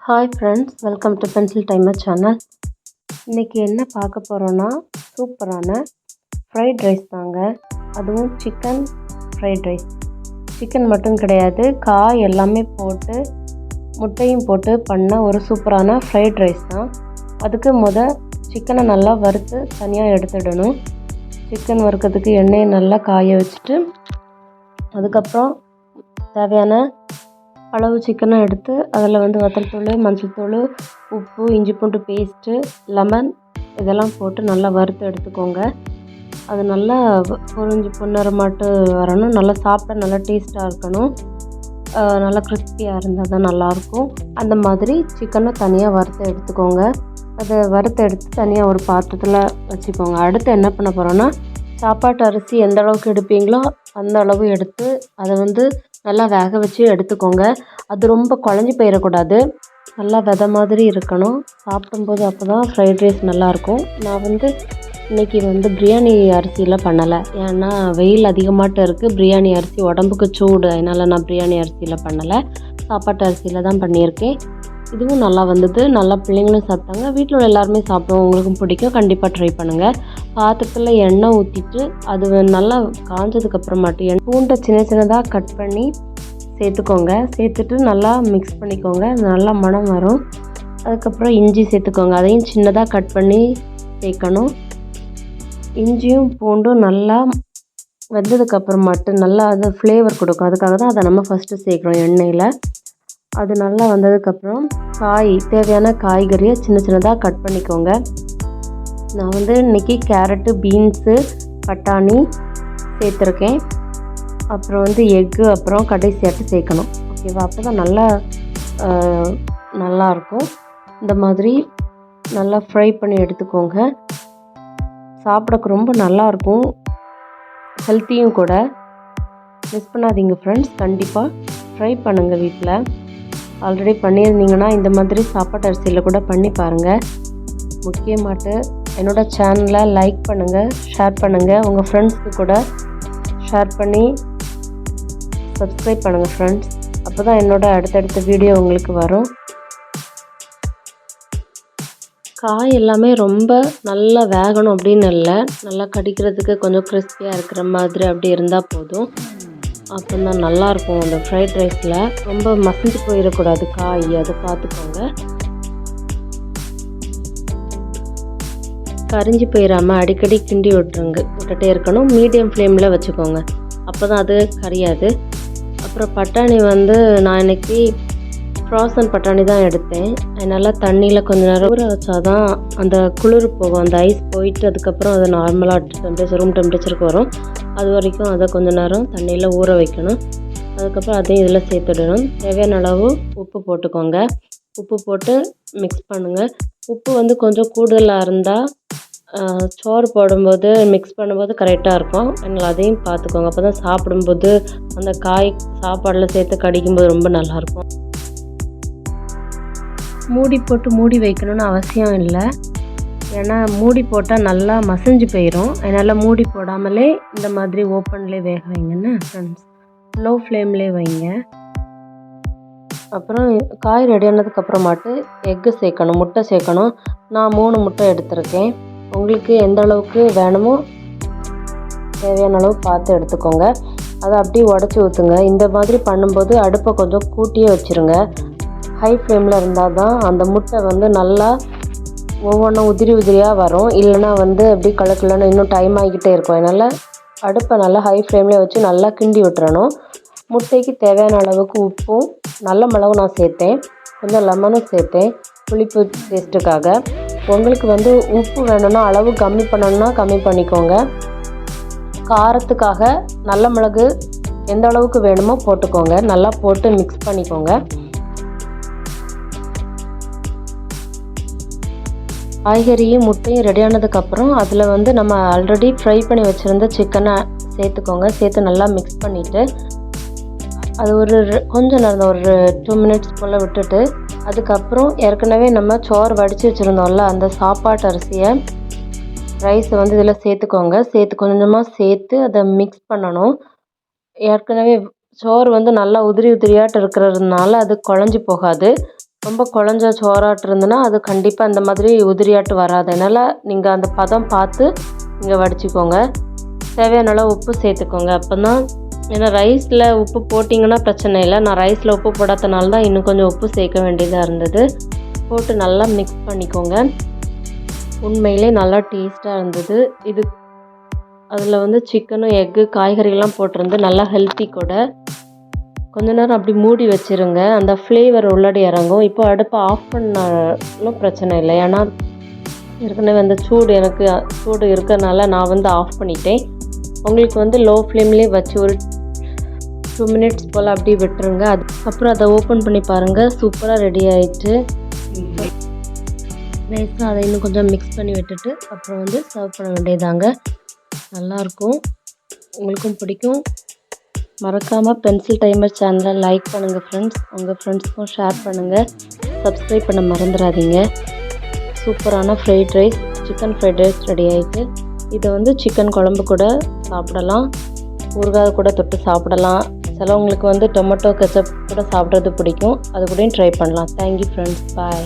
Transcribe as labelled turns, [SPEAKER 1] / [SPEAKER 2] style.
[SPEAKER 1] Hi friends, welcome to pencil timer channel. இன்றைக்கி என்ன பார்க்க போகிறோன்னா சூப்பரான ஃப்ரைட் ரைஸ் தாங்க. அதுவும் சிக்கன் ஃப்ரைட் ரைஸ். சிக்கன் மட்டும் கிடையாது, காய் எல்லாமே போட்டு முட்டையும் போட்டு பண்ண ஒரு சூப்பரான ஃப்ரைட் ரைஸ் தான். அதுக்கு சிக்கனை நல்லா வறுத்து தனியாக எடுத்துடணும். சிக்கன் வறுக்கிறதுக்கு எண்ணெயை நல்லா காய வச்சுட்டு அதுக்கப்புறம் தேவையான அளவு சிக்கனை எடுத்து அதில் வத்தல் தூள், மஞ்சள் தூள், உப்பு, இஞ்சி பூண்டு பேஸ்ட்டு, லெமன் இதெல்லாம் போட்டு நல்லா வறுத்து எடுத்துக்கோங்க. அது நல்லா பொன்னிறமாட்டு வரணும். நல்லா சாப்பிட்டா நல்லா டேஸ்ட்டாக இருக்கணும். நல்லா கிறிஸ்பியாக இருந்தால் தான் நல்லாயிருக்கும். அந்த மாதிரி சிக்கனை தனியாக வறுத்து எடுத்துக்கோங்க. அதை வறுத்து எடுத்து தனியாக ஒரு பாத்திரத்தில் வச்சுக்கோங்க. அடுத்து என்ன பண்ண போகிறோன்னா, சாப்பாட்டு அரிசி எந்த அளவுக்கு எடுப்பீங்களோ அந்த அளவு எடுத்து அதை நல்லா வேக வச்சு எடுத்துக்கோங்க. அது ரொம்ப குழஞ்சி போயிடக்கூடாது. நல்லா விதை மாதிரி இருக்கணும் சாப்பிடும்போது. அப்போ தான் ஃப்ரைட் ரைஸ் நல்லாயிருக்கும். நான் இன்றைக்கி பிரியாணி அரிசியில் பண்ணலை. ஏன்னா வெயில் அதிகமாகட்டு இருக்குது. பிரியாணி அரிசி உடம்புக்கு சூடு, அதனால் நான் பிரியாணி அரிசியில் பண்ணலை. சாப்பாட்டு அரிசியில் தான் பண்ணியிருக்கேன். இதுவும் நல்லா நல்லா பிள்ளைங்களும் சாப்பிட்டாங்க. வீட்டில் உள்ள எல்லாருமே சாப்பிடுவோம். உங்களுக்கும் பிடிக்கும். கண்டிப்பாக ட்ரை பண்ணுங்கள். பாத்திரத்தில் எண்ணெய் ஊற்றிட்டு அது நல்லா காஞ்சதுக்கப்புறமாட்டு பூண்டை சின்ன சின்னதாக கட் பண்ணி சேர்த்துக்கோங்க. சேர்த்துட்டு நல்லா மிக்ஸ் பண்ணிக்கோங்க. நல்லா மணம் வரும். அதுக்கப்புறம் இஞ்சி சேர்த்துக்கோங்க. அதையும் சின்னதாக கட் பண்ணி சேர்க்கணும். இஞ்சியும் பூண்டும் நல்லா வெந்ததுக்கப்புறமாட்டு நல்லா அது ஃப்ளேவர் கொடுக்கும். அதுக்காக தான் அதை நம்ம ஃபஸ்ட்டு சேர்க்குறோம் எண்ணெயில். அது நல்லா வந்ததுக்கப்புறம் தேவையான காய்கறியை சின்ன சின்னதாக கட் பண்ணிக்கோங்க. நான் இன்றைக்கி கேரட்டு, பீன்ஸு, பட்டாணி சேர்த்துருக்கேன். அப்புறம் எக்கு, அப்புறம் கடைசியாட்டு சேர்க்கணும். ஓகேவா? அப்போ தான் நல்லாயிருக்கும். இந்த மாதிரி நல்லா ஃப்ரை பண்ணி எடுத்துக்கோங்க. சாப்பிடக்கு ரொம்ப நல்லாயிருக்கும். ஹெல்த்தியும் கூட. மிஸ் பண்ணாதீங்க ஃப்ரெண்ட்ஸ். கண்டிப்பாக ட்ரை பண்ணுங்கள். வீட்டில் ஆல்ரெடி பண்ணியிருந்தீங்கன்னா இந்த மாதிரி சாப்பாட்டு அரிசியில் கூட பண்ணி பாருங்கள். முக்கியமாட்டு என்னோடய சேனலை லைக் பண்ணுங்கள், ஷேர் பண்ணுங்கள். உங்கள் ஃப்ரெண்ட்ஸுக்கு கூட ஷேர் பண்ணி சப்ஸ்கிரைப் பண்ணுங்கள் ஃப்ரெண்ட்ஸ். அப்போ தான் என்னோடய அடுத்தடுத்த வீடியோ உங்களுக்கு வரும். காய் எல்லாமே ரொம்ப நல்லா வேகணும் அப்படின்னு இல்லை. நல்லா கடிக்கிறதுக்கு கொஞ்சம் கிறிஸ்பியாக இருக்கிற மாதிரி அப்படி இருந்தால் போதும். அப்போ தான் நல்லாயிருக்கும். அந்த ஃப்ரைட் ரைஸில் ரொம்ப மசிஞ்சு போயிடக்கூடாது காய். அதை பார்த்துக்கோங்க. கரிஞ்சு போயிடாமல் அடிக்கடி கிண்டி விட்டுட்டே இருக்கணும். மீடியம் ஃப்ளேமில் வச்சுக்கோங்க. அப்போ தான் அது கரியாது. அப்புறம் பட்டாணி நான் இன்றைக்கி ஃப்ரோசன் பட்டாணி தான் எடுத்தேன். அதனால் தண்ணியில் கொஞ்சம் நேரம் ஊற வச்சா தான் அந்த குளிர் போகும். அந்த ஐஸ் போயிட்டு அதுக்கப்புறம் அது நார்மலாக ரூம் டெம்பரேச்சருக்கு வரும். அது வரைக்கும் அதை கொஞ்சம் நேரம் தண்ணியில் ஊற வைக்கணும். அதுக்கப்புறம் அதையும் இதில் சேர்த்துடணும். தேவையான அளவு உப்பு போட்டுக்கோங்க. உப்பு போட்டு மிக்ஸ் பண்ணுங்கள். உப்பு கொஞ்சம் கூடுதலாக இருந்தால் சோறு போடும்போது மிக்ஸ் பண்ணும்போது கரெக்டாக இருக்கும். அதனால் அதையும் பார்த்துக்கோங்க. அப்போ தான் சாப்பிடும்போது அந்த காய் சாப்பாடில் சேர்த்து கடிக்கும்போது ரொம்ப நல்லாயிருக்கும். மூடி வைக்கணும்னு அவசியம் இல்லை. ஏன்னா மூடி போட்டால் நல்லா மசிஞ்சு போயிடும். அதனால் மூடி போடாமலே இந்த மாதிரி ஓப்பன்லேயே வேக வைங்கன்னு ஃப்ரெண்ட்ஸ். லோ ஃப்ளேம்லேயே வைங்க. அப்புறம் காய் ரெடி ஆனதுக்கப்புறமாட்டு எக்கு சேர்க்கணும், முட்டை சேர்க்கணும். நான் 3 முட்டை எடுத்திருக்கேன். உங்களுக்கு எந்த அளவுக்கு வேணுமோ தேவையான அளவு பார்த்து எடுத்துக்கோங்க. அதை அப்படியே உடச்சி ஊற்றுங்க. இந்த மாதிரி பண்ணும்போது அடுப்பை கொஞ்சம் கூட்டியே வச்சுருங்க. ஹை ஃப்ளேமில் இருந்தால் தான் அந்த முட்டை நல்லா ஒவ்வொன்றும் உதிரியாக வரும். இல்லைனா அப்படி கலக்கலன்னு இன்னும் டைம் ஆகிக்கிட்டே இருக்கும். அதனால் அடுப்பை நல்லா ஹை ஃப்ளேமில் வச்சு நல்லா கிண்டி விட்டுறணும். முட்டைக்கு தேவையான அளவுக்கு உப்பும் நல்ல மிளகும் நான் சேர்த்தேன். கொஞ்சம் லெமனும் சேர்த்தேன் புளிப்பு டேஸ்ட்டுக்காக. உங்களுக்கு உப்பு வேணும்னா அளவு கம்மி பண்ணணுன்னா கம்மி பண்ணிக்கோங்க. காரத்துக்காக நல்ல மிளகு எந்த அளவுக்கு வேணுமோ போட்டுக்கோங்க. நல்லா போட்டு மிக்ஸ் பண்ணிக்கோங்க. காய்கறியும் முட்டையும் ரெடி ஆனதுக்கப்புறம் அதில் நம்ம ஆல்ரெடி ஃப்ரை பண்ணி வச்சுருந்த சிக்கனை சேர்த்துக்கோங்க. சேர்த்து நல்லா மிக்ஸ் பண்ணிவிட்டு அது கொஞ்சம் நேரம் ஒரு 2 மினிட்ஸ் போல் விட்டுட்டு அதுக்கப்புறம் ஏற்கனவே நம்ம சோறு வடித்து வச்சுருந்தோம்ல அந்த சாப்பாட்டு அரிசியை ரைஸை இதில் சேர்த்துக்கோங்க. கொஞ்சமாக சேர்த்து அதை மிக்ஸ் பண்ணணும். ஏற்கனவே சோறு நல்லா உதிரியாட்டு இருக்கிறதுனால அது குழஞ்சி போகாது. ரொம்ப குழஞ்ச சோறாட்டு இருந்ததுன்னா அது கண்டிப்பாக அந்த மாதிரி உதிரியாட்டு வராது. அதனால் நீங்கள் அந்த பதம் பார்த்து நீங்கள் வடிச்சுக்கோங்க. தேவையான அளவு உப்பு சேர்த்துக்கோங்க. அப்போ தான், ஏன்னா ரைஸில் உப்பு போட்டிங்கன்னா பிரச்சனை இல்லை. நான் ரைஸில் உப்பு போடாதனால தான் இன்னும் கொஞ்சம் உப்பு சேர்க்க வேண்டியதாக இருந்தது. போட்டு நல்லா மிக்ஸ் பண்ணிக்கோங்க. உண்மையிலே நல்லா டேஸ்ட்டாக இருந்தது இது. அதில் வந்து சிக்கனும் எக்கு காய்கறிகள்லாம் போட்டிருந்து நல்லா ஹெல்த்தி கூட. கொஞ்ச நேரம் அப்படி மூடி வச்சுருங்க, அந்த ஃப்ளேவர் உள்ளாடி இறங்கும். இப்போ அடுப்பை ஆஃப் பண்ணாலும் பிரச்சனை இல்லை, ஏன்னா ஏற்கனவே அந்த எனக்கு சூடு இருக்கிறதுனால நான் வந்து ஆஃப் பண்ணிட்டேன். உங்களுக்கு வந்து லோ ஃப்ளேம்லேயே வச்சு ஒரு 2 மினிட்ஸ் போல் அப்படியே விட்டுருங்க. அதுக்கப்புறம் அதை ஓப்பன் பண்ணி பாருங்கள், சூப்பராக ரெடி ஆகிட்டு. ரைஸில் அதை இன்னும் கொஞ்சம் மிக்ஸ் பண்ணி விட்டுட்டு அப்புறம் வந்து சர்வ் பண்ண வேண்டியதாங்க. நல்லாயிருக்கும், உங்களுக்கும் பிடிக்கும். மறக்காமல் பென்சில் டைமர் சேனலை லைக் பண்ணுங்கள் ஃப்ரெண்ட்ஸ். உங்கள் ஃப்ரெண்ட்ஸ்க்கும் ஷேர் பண்ணுங்கள். சப்ஸ்கிரைப் பண்ண மறந்துடாதீங்க. சூப்பரான fried rice, chicken fried rice ready ஆகிட்டு. இதை வந்து சிக்கன் குழம்பு கூட சாப்பிடலாம், ஊறுகாய் கூட தொட்டு சாப்பிடலாம். சிலவங்களுக்கு வந்து டொமேட்டோ கெச்சப் கூட சாப்பிட்றது பிடிக்கும், அது கூடயும் ட்ரை பண்ணலாம். தேங்க்யூ ஃப்ரெண்ட்ஸ், பாய்.